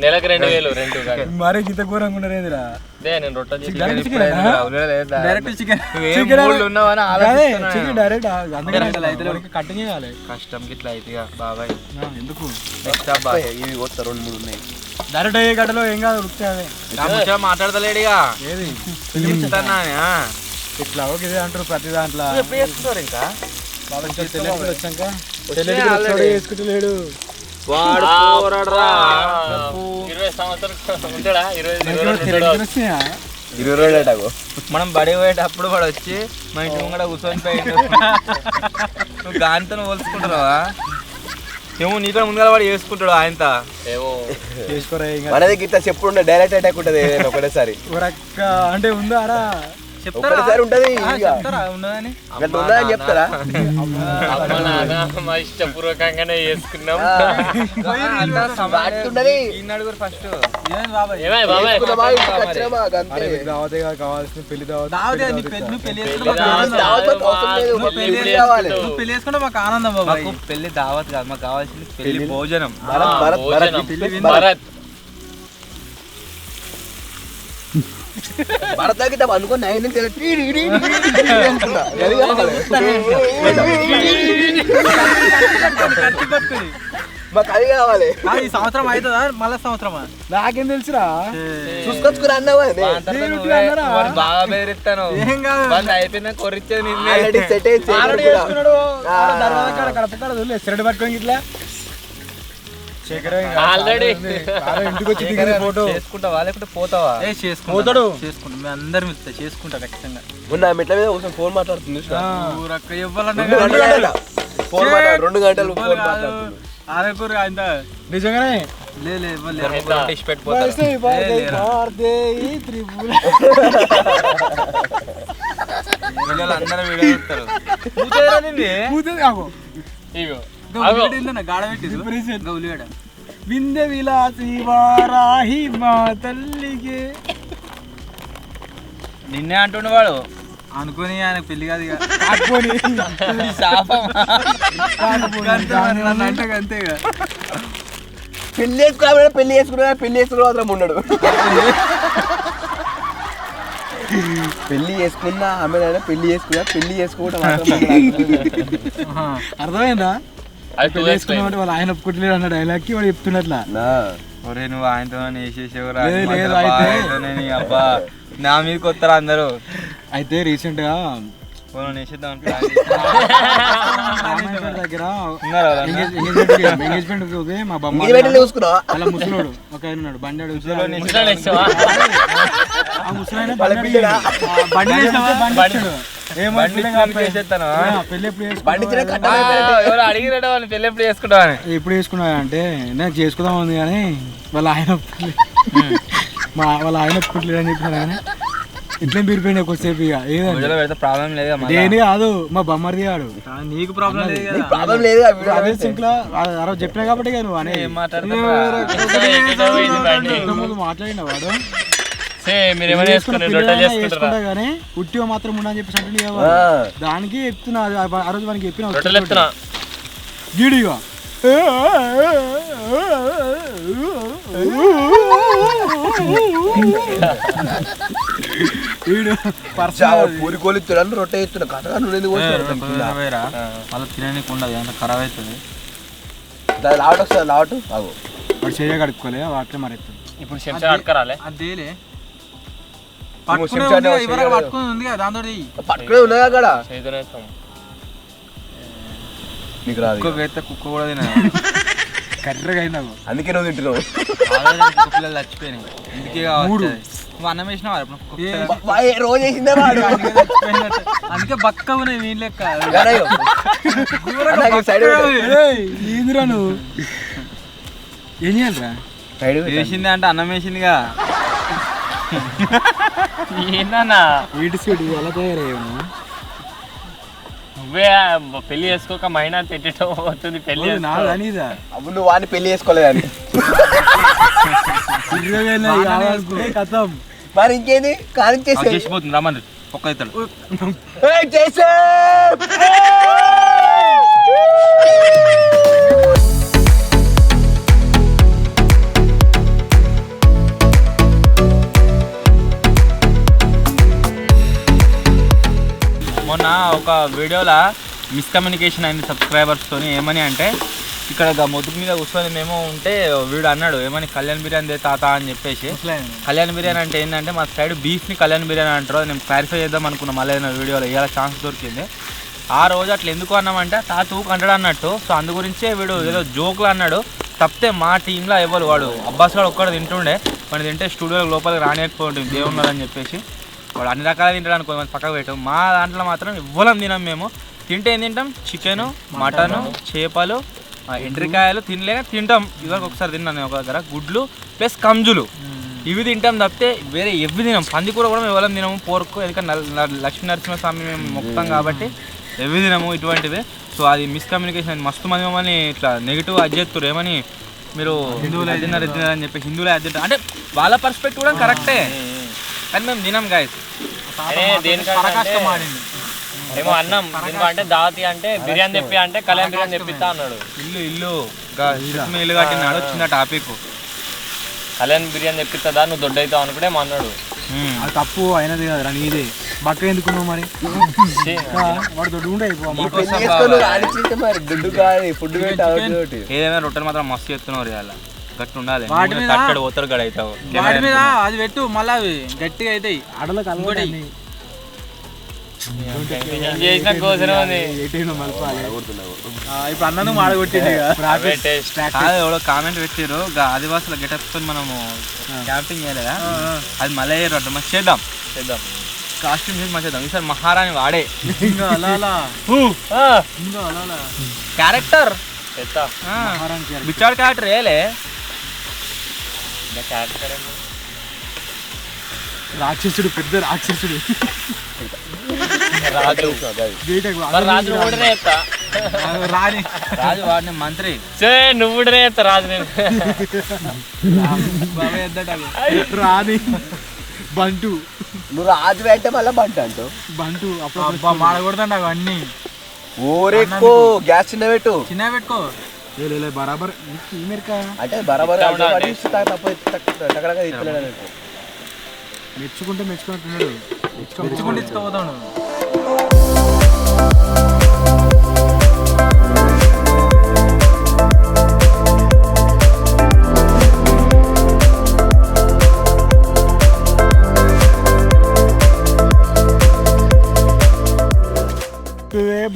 C: నెలకు 2000 రెంట్
D: మరి ఇంత ఘోరంగా ఉండరేదిరా
C: నేను
D: డైరెక్ట్ చికెన్ డైరెక్ట్ కట్టింగ్ చేయాలి
A: కష్టం గిట్లా అయితే బాబాయ్
D: ఎందుకు
B: ఇవి కొత్త 2-3 ఉన్నాయి
D: డైరెక్ట్ అయ్యే గడ్డలో ఏం కాదు ఉరుకుతాయి
A: మాట్లాడతలేడుగా
D: ఏది ఇట్లా ఓకే ఇదే అంటారు ప్రతి దాంట్లో
A: ఇంకా
D: వచ్చాక వేసుకుంటలేడు
A: వాడు
C: 20 సంవత్సరాలు ఉంటాడా
B: 20 రోజులు
A: మనం బడి పోయేటప్పుడు వాడు వచ్చి మా ఇంటి ముంగడ కూర్చొని పోయిండు నువ్వు గానితో పోల్చుకుంటున్నావా ఏమో నీకు ముందుగా వాడు చేసుకుంటాడు ఆయనతో
C: ఏమో
D: చేసుకోరా
B: మనది గిట్లా చెప్పుడు డైరెక్ట్ అటాక్ ఉంటది ఒకటేసారి
D: అంటే ఉందా
B: ఒకటేసారి ఉంటది
D: ఉన్నదని
B: చెప్తారా
C: మా ఇష్టపూర్వకంగానే చేసుకున్నాం
A: ఫస్ట్
D: కావాల్సిన పెళ్లి పెళ్లి చేసుకుంటే మాకు ఆనందం
A: మాకు పెళ్లి దావత్ కాదు మాకు కావాల్సింది పెళ్లి భోజనం
C: భరత్
B: భరత్ గిట్ట అనుకుని మాకు అది కావాలి
D: ఈ సంవత్సరం అవుతుందా మళ్ళీ సంవత్సరమా నాకేం తెలుసురా
B: చూసుకొచ్చుకుని అన్నావా
A: బాగా బెదిరిస్తాను
D: ఏం కాదు
A: అయిపోయిందా కొరిచ్చేది
D: ఎస్రెడ్ పట్టుకోండి ఇట్లా
C: ఆల్రెడీ
D: ఇంటికి వచ్చి దిగిన ఫోటో
A: చేసుకుంటావా లేకుంటే పోతావా
D: పోతాడు
A: చేసుకుంటా మేము అందరం ఇస్తా చేసుకుంటా ఖచ్చితంగా
B: మొన్న మెట్ల మీద కూర్చొని ఫోన్ మాట్లాడుతుంది
D: ఇవ్వాలన్నా
B: 2 గంటలు ఫోన్ మాట్లాడుతుంది
D: ఆరకూర అంత నిజంగానే
A: అందరూ వీడియో చూస్తారు
D: విందే విలాసి వారాహి మా తల్లికి
A: నిన్నే అంటుండే వాడు
D: అనుకుని ఆయన పెళ్లి కాదు అంతేగా
B: పెళ్లి చేసుకున్నా మాత్రం ఉన్నాడు పెళ్లి చేసుకున్నా ఆమె పెళ్లి చేసుకోవడం
D: అర్థమైందా పెళ్లి చేసుకున్నామంటే వాళ్ళు ఆయన ఒప్పుకుంటలేడు అన్న డైలాగ్ కి వాడు చెప్తున్నట్లా
A: ఒరే నువ్వు ఆయనతో వేసేసేవరా అబ్బా నా మీదకి వస్తారా అందరూ
D: అయితే రీసెంట్ గా దగ్గర ఎంగేజ్మెంట్ మా బొమ్మ అలా ముసలోడు ఒక ఆయన ఉన్నాడు బండి ఆ ముసలాయన
B: వాళ్ళ బిడ్డనా?
D: బండి చేసినావా? బండి ఇచ్చాడు. ఏమో
A: బండి
D: పిల్ల
A: ఇచ్చాను,
D: కాదు.
A: చేసేస్తాను.
D: పెళ్ళి ఎప్పుడు
B: బండి ఇచ్చిన
D: చేసుకున్నావు?
B: కట్ట
A: ఎవరు అడిగిరట వాళ్ళు పెళ్ళి ఎప్పుడు చేసుకుంటావని.
D: ఎప్పుడు చేసుకున్నావు అంటే నాకు చేసుకుందాం ఉంది కానీ వాళ్ళ ఆయన వాళ్ళ ఆయన ఒప్పుకోవట్లేదని చెప్పినా కానీ ఇట్లా బీరిపోయింది కొద్దిసేపు ఇక ఏదంటే
A: వీడియోలో పెడితే ప్రాబ్లం లేదు కదా
D: దేని కాదు మా బమ్మరిది కాడు
A: నీకు ప్రాబ్లం లేదు కదా.
B: ప్రాబ్లం లేదు
D: అదే సింక్ లో ఆ రోజు చెప్పినా కాబట్టి ఇక నువ్వు అనే
A: ఏం మాట్లాడుతున్నావు?
D: ముందు మాట్లాడిన వాడు
C: మీరు ఏమైనా చేసుకుని రొట్టెలు చేసుకుంటారా?
D: చేసుకుంటా కానీ ఉట్టిగా మాత్రం ఉండని చెప్పేసి అంటే దానికి చెప్తున్నా ఆ రోజు మనకి చెప్పిన
C: రొట్టెలు ఎత్తున్నా
D: గీడిగా వీడు
B: పూరి కోలిస్తున్నాను రొట్టె ఎత్తున్నా కథగా నువ్వు
A: మళ్ళీ తినడానికి ఉండదు అంత ఖరాబ్ అవుతుంది.
B: లావట్ వస్తుంది లావట్ బాగు
D: వాడు చేయ కడుక్కోలే వాటిలో మరి
C: ఇప్పుడు చెంచా అడకరాలే
A: అదేలే
B: పట్టుకునే
A: పట్టుకుని ఉంది కదా దాంతో
B: పట్టుకునే ఉన్నాయా అక్కడ
C: చేతునే
B: నీకు రాదు
A: కుక్క అయితే కుక్క కూడా తిన
D: కర్రగా అయినావు
B: అందుకే నువ్వు తింటున్నావు
A: పిల్లలు చచ్చిపోయినాయి. ఇందుకే కావచ్చు నువ్వు అన్నం వేసినావా
B: రోజు వేసిందే వాడు
A: అందుకే బక్క ఉన్నాయి వీళ్ళ లెక్క.
B: సైడ్
D: ఏందిరా నువ్వు ఏం చేయాలిరా
A: వేసింది అంటే అన్నం వేసిందిగా.
C: ఏందన్నా
D: వీటి సీటు ఎలా తయారయ్యావు
C: నువ్వే పెళ్లి చేసుకోక మైనా తిట్టడం అవుతుంది. పెళ్లి
D: నాది అనిదా
B: అప్పుడు నువ్వు వాడిని పెళ్లి చేసుకోలేదని
D: కథం
B: మరి ఇంకేంది కానిచ్చేసి
A: చేసిపోతుంది రమ్మని ఒక్క ఇతడు
B: చేసే
A: మొన్న ఒక వీడియోలో మిస్కమ్యూనికేషన్ అయింది సబ్స్క్రైబర్స్తో. ఏమని అంటే ఇక్కడ ముదుగు మీద కూర్చొని మేము ఉంటే వీడు అన్నాడు ఏమని కళ్యాణ్ బిర్యానీ తాత అని చెప్పేసి. కళ్యాణ్ బిర్యానీ అంటే ఏంటంటే మా సైడ్ బీఫ్ని కళ్యాణ్ బిర్యానీ అంటారు. నేను క్లారిఫై చేద్దాం అనుకున్నా మళ్ళీ ఏదైనా వీడియోలో ఇవాళ ఛాన్స్ దొరికింది. ఆ రోజు అట్లా ఎందుకు అన్నామంటే తాత ఊకంటాడు అన్నట్టు. సో అందు గురించే వీడు ఏదో జోకులు అన్నాడు. తప్పితే మా టీంలో ఎవరు వాడు అబ్బాస్ గారు ఒక్కడు తింటుండే. వాడు తింటే స్టూడియో లోపలికి రానియకపోతుంది దేవున్నారని చెప్పేసి. వాడు అన్ని రకాలు తింటాడు కొంతమంది పక్కకు పెట్టాం. మా దాంట్లో మాత్రం ఇవ్వలేం తినాం మేము. తింటే ఏం తింటాం చికెను మటను చేపలు ఎండ్రికాయలు తింటాం. ఇవరకు ఒకసారి తిన్నాను నేను ఒక దగ్గర. గుడ్లు ప్లస్ కంజులు ఇవి తింటాం తప్పితే వేరే ఎవి తినాం. పందికూర కూడా మేము ఎవరం తినము. పోర్కు ఎందుకంటే లక్ష్మీ నరసింహస్వామి మేము మొక్కుతాం కాబట్టి ఎవి తినము ఇటువంటివి. సో అది మిస్కమ్యూనికేషన్. మస్తు మంది మమ్మల్ని ఇట్లా నెగిటివ్ అజ్జెత్తురు ఏమని మీరు హిందువులు తిన్నారు అని చెప్పి. హిందువులే అజ్జెత్తారు అంటే వాళ్ళ పర్స్పెక్టివ్ కూడా కరెక్టే కానీ మేము తినాం గాయస్.
C: ఏమో అన్నం అంటే దావతి అంటే బిర్యానీ తెప్పి అంటే కళ్యాణ్ బిర్యానీ తెప్పిస్తా అన్నాడు.
A: ఇల్లు కట్టినాడు చిన్న టాపిక్.
C: కళ్యాణ్ బిర్యానీ తెప్పిస్తుందా నువ్వు దొడ్డు అవుతావు అనుకుంటే అన్నాడు.
D: అది తప్పు అయినది కదరా నీదే. బక్క ఎందుకున్నావు మరి వాడు దొడ్డు ఉండే
A: ఏదైనా రొట్టెలు మాత్రం మస్తు చేస్తున్నారు ఇవాళ. గట్టి ఉండాలి తట్టడు పోతారు గడ అవుతావు.
E: అది పెట్టు మళ్ళీ అవి గట్టిగా అవుతాయి.
D: ఆడలకు అలవాటు
C: చేసిన కోసం
D: ఇప్పుడు అన్నను మాడగొట్టింది.
A: ఎవడో కామెంట్ పెట్టారు ఆదివాసుల గెటప్స్ మనము క్యాంపింగ్ చేయలేదా అది మళ్ళీ రొట్టె మంచి చేద్దాం కాస్ట్యూమ్ చేసి మంచి చేద్దాం. ఈసారి మహారాణి వాడే క్యారెక్టర్ బిచ్చాడు క్యారెక్టర్ వేయలే.
D: రాక్షసుడు పెద్ద రాక్షసుడు
C: రాజు
D: రాని
A: రాజు వాడిని మంత్రి
C: నువ్వు రాజు నేను
D: రాని బంటు
B: నువ్వు రాజు అంటే మళ్ళీ బంటు అంటావు.
D: బంటు అప్పుడు మాడకూడదండి అవన్నీ.
B: ఓరెక్కో గ్యాస్ చిన్న పెట్టు
E: చిన్న పెట్టుకో
D: బరాబర్
B: అంటే బరాబర్
D: మెచ్చుకుంటే మెచ్చుకున్నట్టున్నాడు.
E: మెచ్చుకుంటే ఇచ్చుకోపోతాడు.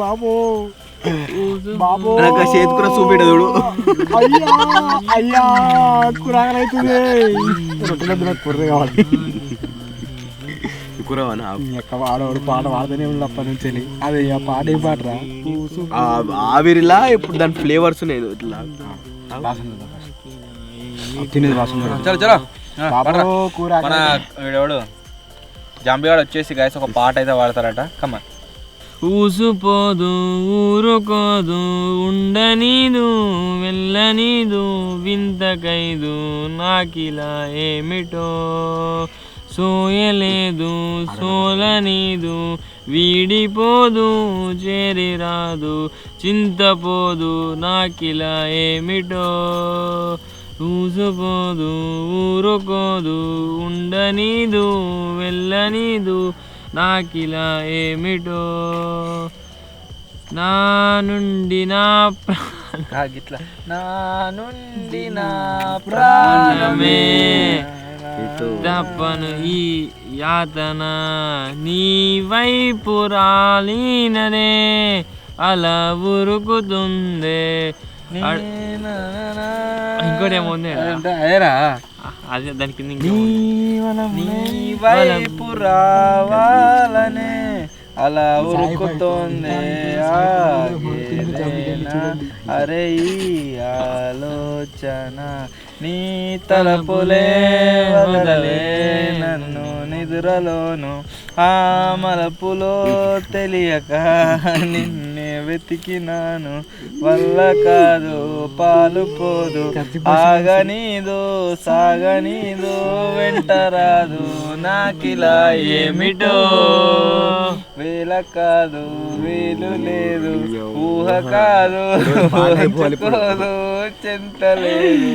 D: బాబు బాబు
B: చేతుకున్న చూపెట్టదుడు
D: అయ్యా అయ్యా కూరగాయలు అవుతుంది రొట్టెలు కుర్ర కావాలి.
B: ముత్తుకురావనా
D: వాడవాడు పాట పాడుతూనే ఉన్నాడు అప్పటి నుంచి వెళ్ళి. అది ఆ పాట ఏం పాటరా
B: ఆవిరిలా ఇప్పుడు దాని ఫ్లేవర్స్ నేను ఇట్లా
D: తినేది వాసన
A: చలో చలో
D: పాపడు కూర
A: మన వీడెవడు జాంబిగాడు వచ్చేసి గైస్ ఒక పాట అయితే వాడతారట. కమ్మ
C: ఊసుపోదు ఊరుకోదు ఉండనీదు వెళ్ళనీదు వింతకైదు నాకిలా ఏమిటో సోయలేదు సోలనీదు వీడిపోదు చేరిరాదు చింతపోదు నాకిలా ఏమిటో ఊసుపోదు ఊరుకోదు ఉండనీదు వెళ్ళనీదు నాకిలా ఏమిటో నా నుండి నా
A: గిట్లా నా నుండి నా ప్రాణమే
C: తప్పను ఈ యాతన నీ వైపు రాలిననే అలా ఉరుకుతుందే. ఇంకోటి ఏమో ఉంది
A: అదేరా
C: అదే దానికి
A: నీ వైపు రావాలనే అలా ఉరుకుతోంది అరే ఈ ఆలోచన నీ తలపులే వదలే నన్ను నిద్రలోను ఆ మలపులో తెలియక నిన్నే వెతికినాను వల్ల కాదు పాలు పోదు ఆగనీదు సాగనీదు వెంటరాదు నాకిలా ఏమిటో వేల కాదు వేలు లేదు ఊహ కాదు కోదు చెంతలేదు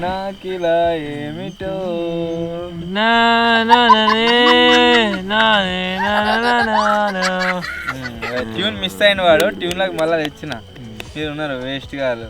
A: నాకిలా ఏమిటో ట్యూన్ మిస్ అయిన వాడు ట్యూన్ లాగా మళ్ళీ తెచ్చిన మీరు ఉన్నారు వేస్ట్ కాదు.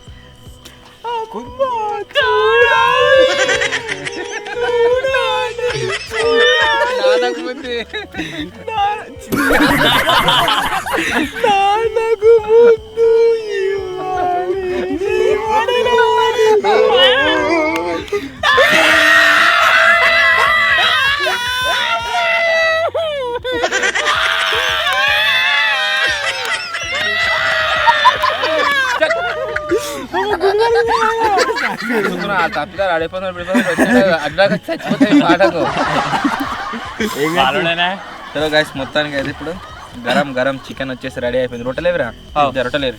A: తప్పుదారు ఆడిపోతున్నారు అడ్డాగా చచ్చిపోతాయి పాటకు. చలో గైస్ మొత్తానికి అయితే ఇప్పుడు గరం గరం చికెన్ వచ్చేసి రెడీ అయిపోయింది. రొట్టెలేవిరా రొట్టెలేరు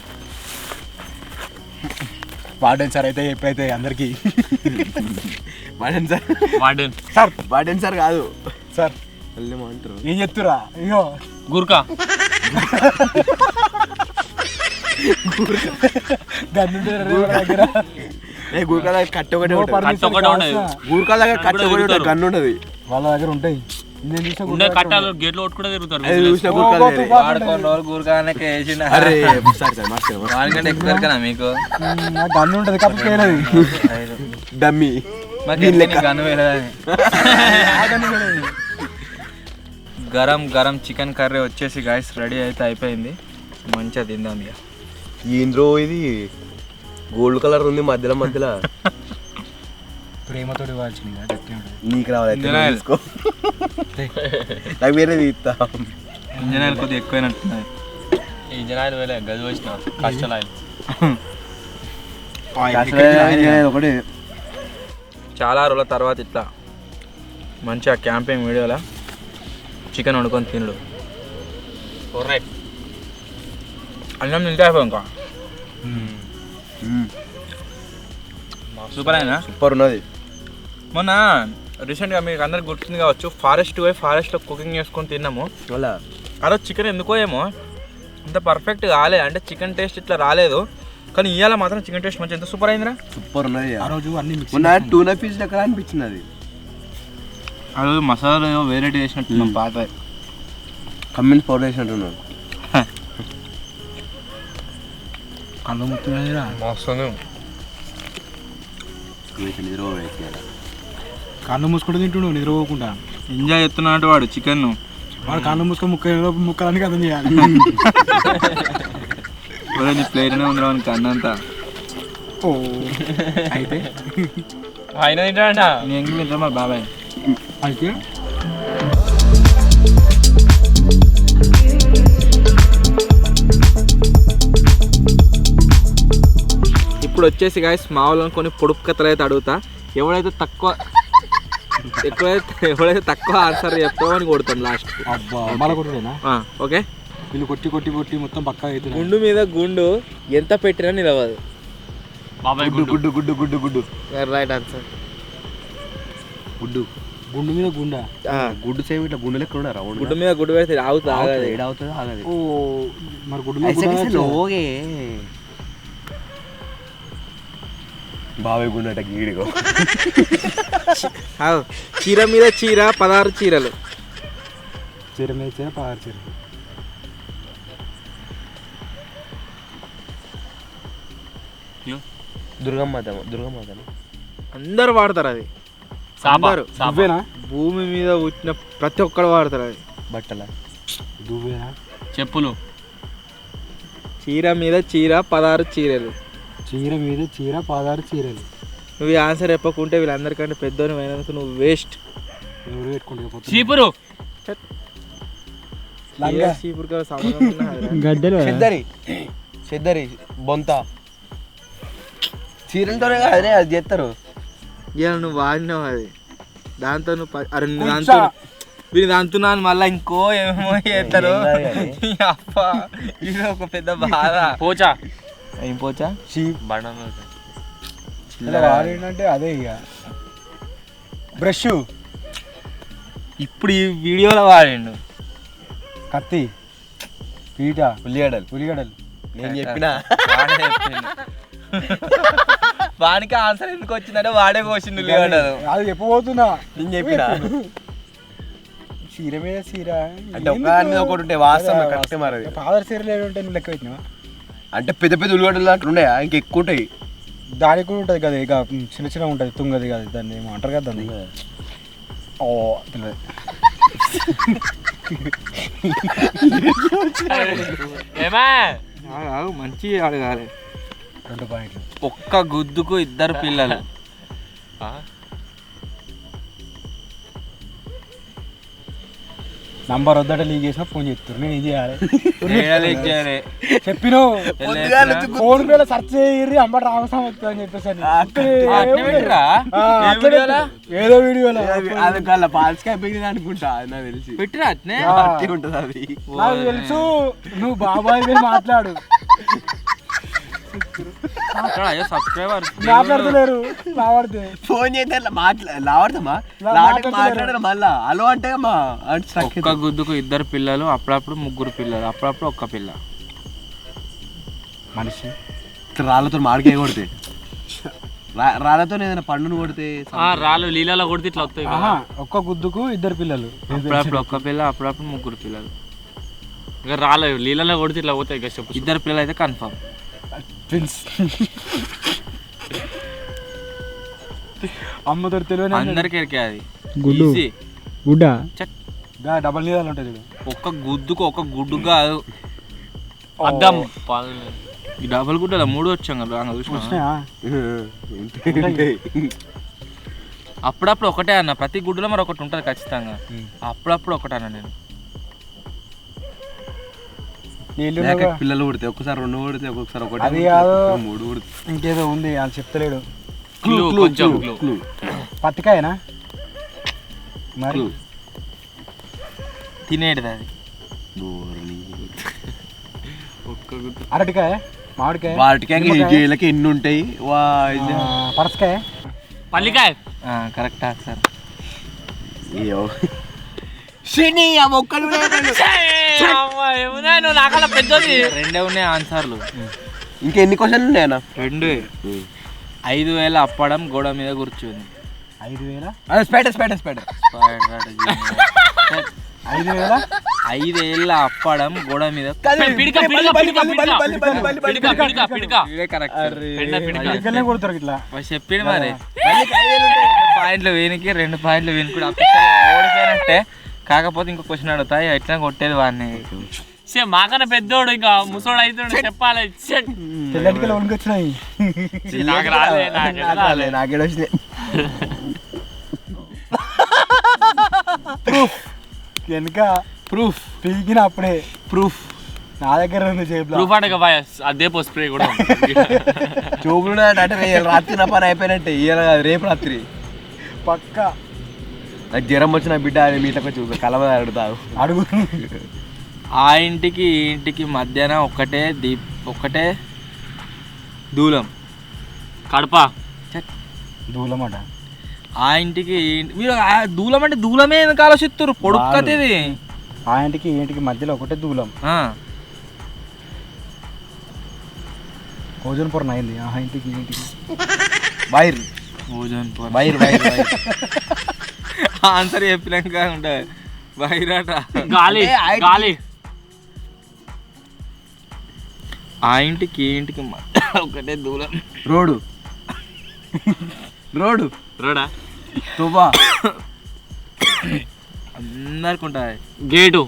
D: వాడేది సార్ అయితే ఎప్పుడైతే అందరికి
B: warden sir
D: sir
B: warden sir కాదు
D: సార్
B: అంటారు
D: ఏం చెప్తురా అయ్యో
C: గుర్కా
D: దగ్గర
B: గూర్ఖా దగ్గర కట్ట ఒకటి గూర్ఖా దగ్గర కట్ట ఒకటి గన్ను ఉంటది
D: వాళ్ళ దగ్గర ఉంటాయి.
C: ఉండే కట్టాలు గేట్లో కొట్టుకుంటే తిరుగుతారు.
A: ఆడుకోండి రోజు గురికానే వేసిన వానికంటే ఎక్కువ దొరికనా మీకు
D: గన్ను ఉంటది కాకపోతే
B: డమ్మీ
A: గన్ను వేయలేదని. గరం గరం చికెన్ కర్రీ వచ్చేసి గాయస్ రెడీ అయితే అయిపోయింది. మంచిగా తిందాం ఇక.
B: ఏంద్రో ఇది గోల్డ్ కలర్ ఉంది మధ్యలో మధ్యలో
D: ప్రేమతో
B: నీకు రావాలి నాకు వేరే తీస్తా.
A: ఇంజన్ ఆయిల్ కొద్దిగా ఎక్కువైనట్టున్నది.
C: ఇంజన్ ఆయిల్ వేలే గది వచ్చిన కస్టల్ ఆయిల్
B: ఒకటి.
A: చాలా రోజుల తర్వాత ఇట్లా మంచిగా క్యాంపింగ్ వీడియోలో చికెన్ వండుకొని తినడు. అన్నం తింటే అయిపోయి ఇంకా సూపర్ అయినా
B: సూపర్ ఉన్నది.
A: మొన్న రీసెంట్గా మీకు అందరికి గుర్తుంది కావచ్చు, ఫారెస్ట్ పోయి ఫారెస్ట్లో కుకింగ్ చేసుకొని తిన్నాము.
B: అలా
A: అలా చికెన్ ఎందుకో ఏమో అంత పర్ఫెక్ట్ కాలే, అంటే చికెన్ టేస్ట్ ఇట్లా రాలేదు. కానీ ఇవాళ మాత్రం చికెన్ టేస్ట్ మంచి ఎంత సూపర్ అయిందిరా.
B: సూపర్ ఉన్నది.
D: ఆ రోజు అన్ని
B: టూనా పీస్ లెక్క అనిపించింది అది.
A: ఆ రోజు మసాలా వెరైటీ వేసినట్టు పాత
B: కమ్మిన్స్ పౌడర్ వేసినట్టున్నాడు.
D: కళ్ళు ముట్టురా కళ్ళు మూసుకుంటూ తింటుండు నిద్రపోకుండా.
A: ఎంజాయ్ చేస్తున్నట్టు వాడు చికెన్.
D: వాడు కళ్ళు మూసుకొని ముక్కలన్నీ అర్థం చేయాలి.
A: ప్లేట్నే ఉందిరా వానికి అన్నంతా.
D: అయితే
C: ఆయన తింటాడంట.
A: నేను ఎంగిలి తింటా మా బాబాయ్
D: అయితే
A: ఇప్పుడు వచ్చేసి గాయస్ మా వాళ్ళని కొన్ని పొడుపు కథలు అయితే అడుగుతా, ఎవడైతే తక్కువ ఆన్సర్ చెప్తామో అని కొడతాం లాస్ట్.
D: అబ్బా మళ్ళీ కొట్టుడేనా?
A: ఓకే.
D: వీళ్ళు కొట్టి కొట్టి కొట్టి మొత్తం పక్కా అవుతుంది.
A: గుండు మీద గుండు ఎంత పెట్టినా నిలవదు.
C: బాబాయ్
B: గుడ్డు గుడ్డు గుడ్డు గుడ్డు గుడ్డు
A: రైట్ ఆన్సర్.
B: గుడ్డు
D: గుండు మీద గుండా.
B: గుడ్డు సేమ్ ఇట్లా గుండు లెక్క ఉన్నారా?
A: గుడ్డు మీద గుడ్డు పెడితే ఆగుతా
B: ఏడవుతుంది ఆగదు.
D: ఓ మరి గుండు మీద గుండా
B: ఓకే బాబాయ్ గుండు అంటే గీడిగో.
A: చీర మీద చీర 16 చీరలు.
D: చీర మీద చీర 16 చీర.
B: దుర్గమ్మ
A: అందరు వాడతారు అది. అందరు
D: నువ్వేనా?
A: భూమి మీద పుట్టిన ప్రతి ఒక్కరు వాడతారు అది.
B: బట్టల
D: నువ్వేనా?
C: చెప్పులు.
A: చీర మీద చీర 16 చీరలు.
D: చీర మీద చీర 16 చీరలు.
A: నువ్వు ఈ ఆన్సర్ చెప్పకుంటే వీళ్ళందరికంటే పెద్దోని అయినందుకు నువ్వు వేస్ట్.
D: ఎవరు పెట్టుకుంటే
C: చీపురు.
B: చెద్దరి బొంత చీరలతోనే కాదే అది చేస్తారు.
A: ఇలా నువ్వు వాడినావు అది. దాంతో నువ్వు వీళ్ళు దాంతున్నాను మళ్ళీ ఇంకో ఏమేమో చేస్తారు. అప్ప ఇది ఒక పెద్ద బాధ.
C: పోచా.
A: ఏం పోచా?
D: వాడేంటంటే అదే ఇక బ్రష్.
A: ఇప్పుడు ఈ వీడియోలో వాడిండు.
D: కత్తి, పీట,
B: ఉల్లిగడ్డలు నేను చెప్పినా.
A: వానికి ఆన్సర్ ఎందుకు వచ్చిందంటే వాడే కోసిండు ఉల్లిగడ్డలు.
D: అది చెప్పబోతున్నా.
B: నేను చెప్పినా.
D: చీర మీద చీర
B: అంటే ఒకటి ఉంటే వాస్తవం కరెక్ట్. మరి
D: 16 చీరలు ఏమి ఉంటాయి నువ్వు లెక్క పెట్టినావా?
B: అంటే పెద్ద పెద్ద ఉల్లిగడ్డలు అట్లా ఉన్నాయా? ఇంకెక్కువ ఉంటాయి.
D: దానికి కూడా ఉంటుంది కదా, ఇక చిన్న చిన్న ఉంటుంది తుంగది కదా, దాన్ని ఏమో అంటారు కదా దాన్ని. ఓ తెలియదు.
A: మంచి అడగాలి.
D: 2 పాయింట్లు.
A: ఒక్క గుద్దుకు 2 పిల్లలు.
D: నంబర్ వద్దట లీక్ చేసిన ఫోన్ చేస్తారు. నేను ఇది చేయాలి చెప్పిన ఫోన్ పేలో సెర్చ్ చేయర్రి అమ్మ రామస్వామి వస్తుంది అని చెప్పేసి ఏదో వీడియోలో
B: అది పాల్స్కాయ అనుకుంటా నాకు తెలిసి
A: పెట్టినా అట్నే
B: ఉంటుంది అది.
D: నాకు తెలుసు. నువ్వు బాబాయ్ మాట్లాడు.
A: సబ్స్క్రైబర్
D: మాట్లాడతలేరు. లావాడితే
B: ఫోన్ చేస్తే లావాడతామా? మాట్లాడారు మళ్ళా అలో అంటే
A: ఒక్క గుద్దుకు 2 పిల్లలు, అప్పుడప్పుడు 3 పిల్లలు, అప్పుడప్పుడు 1 పిల్ల.
D: మనిషి
B: రాళ్ళతో మాడికాయ కొడితే, రాళ్ళతో ఏదైనా పండును కొడితే,
C: రాళ్ళు నీళ్ళలో కొడితే ఇట్లా వస్తాయి.
D: ఒక్క గుద్దుకు 2 పిల్లలు,
A: అప్పుడప్పుడు 1 పిల్ల, అప్పుడప్పుడు 3 పిల్లలు.
C: ఇంకా రాళ్ళు నీళ్ళలో కొడితే ఇట్లా పోతాయి. ఇక చెప్పు.
A: 2 పిల్లలు అయితే కన్ఫర్మ్.
D: ట్విన్స్. అమ్మతో తెలియని
A: అందరికి ఎరికే అది.
D: గుడ్డ డబల్ నీళ్ళు ఉంటుంది.
A: ఒక్క గుద్దుకు 1 గుడ్డు కాదు,
C: అద్దం.
A: ఈ డబల్ గుడ్డలో 3 వచ్చాం కదా. అప్పుడప్పుడు ఒకటే అన్న, ప్రతి గుడ్డులో మరి ఒకటి ఉంటుంది ఖచ్చితంగా. అప్పుడప్పుడు ఒకటి అన్న నేను.
B: పిల్లలు కొడితే ఒక్కసారి 2 కొడితే ఒక్కొక్కసారి 1
D: అది కాదు,
B: 3 కొడితే
D: ఇంకేదో ఉంది అని చెప్తలేడు.
C: కొంచెం
D: పత్తికాయనా మరి
A: తినేటిది అది.
D: అరటికాయ, మామిడికాయ,
B: వాటికి ఎన్ని ఉంటాయి?
D: పరసకాయ,
C: పల్లికాయ.
A: Correct answer.
C: నాకన్నా పెద్దది.
A: 2 ఉన్నాయి ఆన్సర్లు.
B: ఇంకా ఎన్ని క్వశ్చన్లు ఉన్నాయన్నా?
A: 2. 5,000 అప్పడం గోడ మీద కూర్చుంది.
D: 5,000 5,000
A: అప్పడం గోడ మీద.
D: కొడతారు ఇట్లా
A: చెప్పిండు మరి. పాయింట్లు వీనికి 2 పాయింట్లు వీనికి కూడా ఓడిపోయినట్టే. కాకపోతే ఇంకో క్వశ్చన్ అడుగుతాయి, ఎట్లా కొట్టేది వాడిని.
C: మాకన్నా పెద్దోడు ఇంకా ముసోడు అయితే చెప్పాలి.
D: తెల్లటికలు వణుకొచ్చినాయి.
B: నాకేడ వచ్చినాయి.
D: వెనుక ప్రూఫ్ పీకిన అప్పుడే
A: ప్రూఫ్
D: నా దగ్గర ఉంది జేబులో.
C: ప్రూఫ్ అంటే బాయ్ అదే పో స్ప్రే కూడా
B: చూపులు అంటే రాత్రి నా పని అయిపోయినట్టే ఇవాళ రేపు రాత్రి
D: పక్క
B: నాకు జ్వరం వచ్చిన బిడ్డ మీతో చూపు కలవ అడుగుతావు
D: అడుగు.
A: ఆ ఇంటికి ఈ ఇంటికి మధ్యాహ్న ఒక్కటే దూలం.
C: కడప
D: దూలమాట.
A: ఆ ఇంటికి మీరు దూలం అంటే దూలమే ఎందుకు ఆలోచిస్తారు? పొడుక్కతేది.
D: ఆ ఇంటికి ఈ ఇంటికి మధ్యలో ఒకటే దూలం. ఓజోన్ పొర అయింది ఆ ఇంటికి ఈ ఇంటికి.
B: వైర్
A: ఓజోన్ పొర.
B: వైర్ వైర్ వైర్
A: ఆన్సర్ చెప్పినాక ఉంటుంది వైరాట.
C: గాలి గాలి.
A: ఆ ఇంటికి ఈ ఇంటికి మధ్య ఒకటే దూలం.
B: రోడ్డు రోడ్డు
C: రోడా
B: తువ్వా
A: అందరికి ఉంటుంది.
C: గేటు.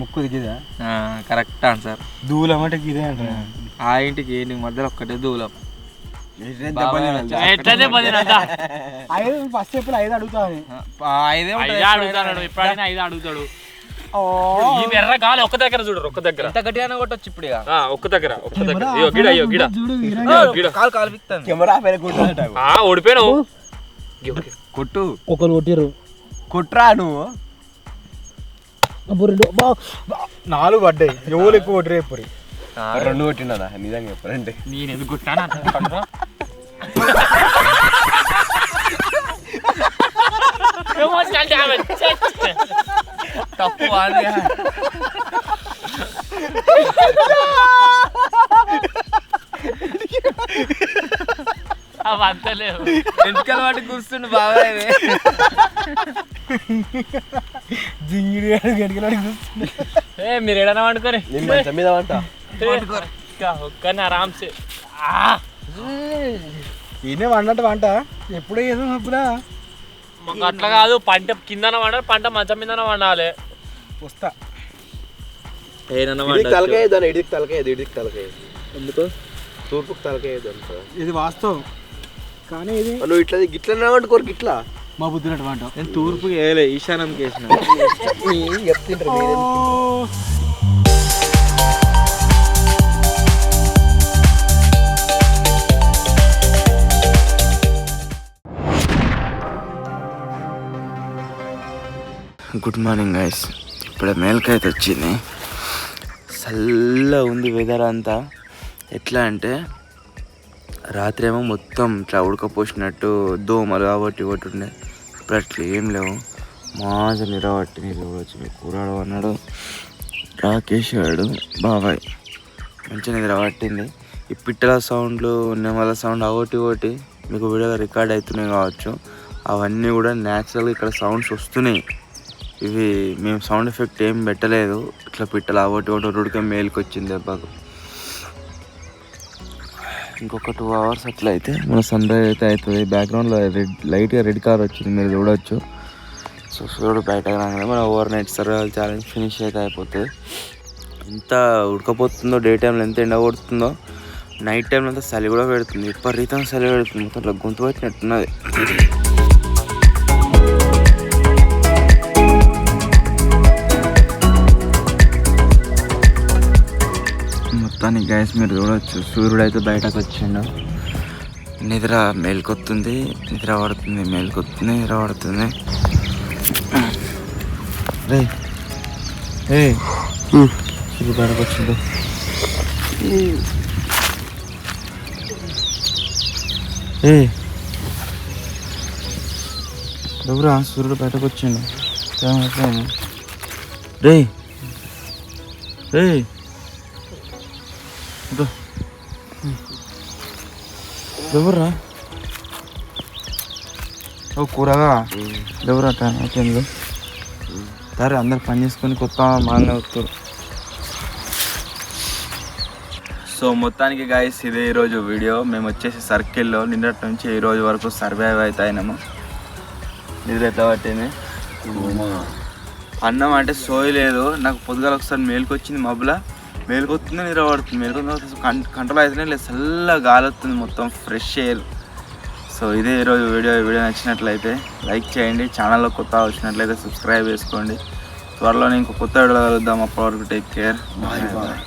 D: ముక్కు దిగిదా?
A: Correct answer.
D: దూలం అంటే ఇదే అంట.
A: ఆ ఇంటికి ఈ ఇంటికి మధ్యలో ఒక్కటే దూలం.
C: ఎట్లయితే పదినంత
D: 5 ఫస్ట్ చెప్పిన 5 అడుగుతాను.
A: 5
C: ఐదు అడుగుతాడు ఎప్పుడైనా 5 అడుగుతాడు. ఈ ఎర్ర గాలి ఒక్క దగ్గర చూడరు ఒక్క దగ్గర
A: ఎంత గట్టిగానే కొట్టొచ్చు ఇప్పుడు ఇక.
C: ఒక్క దగ్గర అయ్యో గిడ అయ్యో గిడ గిడ
A: కాలు పిక్తాను.
B: కెమెరా పైన కొట్టు
C: ఓడిపోయావు
B: కొట్టు
D: ఒకరు కొట్టిరు
B: కొట్టురా నువ్వు
D: 4 పడ్డాయి. ఎవరు ఎక్కువ కొట్టిరు ఎప్పుడు
B: 2 కొట్టినా నిజంగా చెప్పారంటే
C: నేను ఎందుకు కొట్టాను
A: తప్పు
C: అవి అంతలేవు.
A: ఎంతకాల వాటి కూర్చుండు బాగా
D: జింగిడి గడిగలాడి కూర్చుంది.
C: మీరు ఏడన్నా వండుకొని
B: నేను మంచం మీద వంట
C: ఒక్కనే ఆరామ్సే.
D: ఈయనే వండట వంట ఎప్పుడో ఏదో అప్పుడా
C: మాకు అట్లా కాదు. పంట కిందన వండాలి, పంట మంచం మీద వండాలి.
D: వస్తా
B: తలకాయ దాని ఇడికి తలకాయ
A: ఎందుకు
B: తూర్పుకు తలకాయ
D: ఇది వాస్తవం. కానీ ఇది
B: నువ్వు ఇట్లా గిట్లా వండుకోరు గిట్లా
D: మా బుద్ధినట్టు వంట.
A: నేను తూర్పుకి వేయలే, ఈశాన్యంకి వేసిన. Good morning guys. ఇప్పుడే మేల్కైతే వచ్చింది. చల్ల ఉంది వెదర్ అంతా. ఎట్లా అంటే రాత్రి ఏమో మొత్తం ఇట్లా ఉడకపోసినట్టు దోమలు కాబట్టి ఒకటి ఉండే. ఇప్పుడు అట్లా ఏం లేవు. మాజా నిరబట్టి నీళ్ళు వచ్చి మీ కూరాడు అన్నాడు రాకేష్ గాడు బాబాయ్. మంచిగా నిద్రపట్టింది. ఈ పిట్టల సౌండ్లు నెమల సౌండ్ ఒకటి మీకు వీడియోలో రికార్డ్ అవుతున్నాయి కావచ్చు. అవన్నీ కూడా న్యాచురల్గా ఇక్కడ సౌండ్స్ వస్తున్నాయి. ఇవి మేము సౌండ్ ఎఫెక్ట్ ఏం పెట్టలేదు. ఇట్లా పిట్టలు ఒకటి ఉడికే మేలుకి వచ్చింది దెబ్బకు. ఇంకొక 2 hours అట్లా అయితే మన సన్ రైజ్ అయితే అవుతుంది. బ్యాక్గ్రౌండ్లో లైట్గా రెడ్ కలర్ వచ్చింది, మీరు చూడవచ్చు. సో సూర్యుడు బయటకు రాగానే మన over night survival challenge finish అయితే అయిపోతుంది. ఎంత ఉడకపోతుందో డే టైంలో, ఎంత ఎండ కొడుతుందో నైట్ టైంలో అంతా చలి కూడా పెడుతుంది. విపరీతంగా చలి పెడుతుంది. మొత్తం ఇట్లా గొంతు పెట్టినట్టున్నది. మొత్తానికి గైస్ మీరు చూడవచ్చు, సూర్యుడు అయితే బయటకు వచ్చిండు. నిద్ర మేలుకొస్తుంది, నిద్ర పడుతుంది, మేలుకొస్తుంది, నిద్ర పడుతుంది. రే సూర్యుడు బయటకు వచ్చిండు. ఎవరా సూర్యుడు బయటకు వచ్చిండు. రే ఎవరా ఓ కూరగా ఎవరా టైం సరే అందరు పని చేసుకొని కొత్త మాలనే వస్తారు. సో మొత్తానికి గాయస్ ఇదే ఈరోజు వీడియో. మేము వచ్చేసి సర్కిల్లో నిన్నటి నుంచి ఈ రోజు వరకు సర్వైవ్ అయితే అయినాము. నిద్ర ఎట్లా పట్టింది. అన్నం అంటే సోయి లేదు. నాకు పొద్దుగాల ఒకసారి మేలుకొచ్చింది, మబ్బులా మేలుకొస్తుంది, నిద్ర పడుతుంది. మేలుకొస్తుంది కంట్రోల్ అవుతుంది లేదు, చల్ల గాలి వస్తుంది, మొత్తం ఫ్రెష్ ఎయిర్. సో ఇదే ఈరోజు వీడియో. ఈ వీడియో నచ్చినట్లయితే లైక్ చేయండి, ఛానల్లో కొత్త వచ్చినట్లయితే సబ్స్క్రైబ్ చేసుకోండి. సో త్వరలో ఇంకో కొత్త వీడియో కలుద్దాం. అప్పటి వరకు టేక్ కేర్.
B: Bye bye.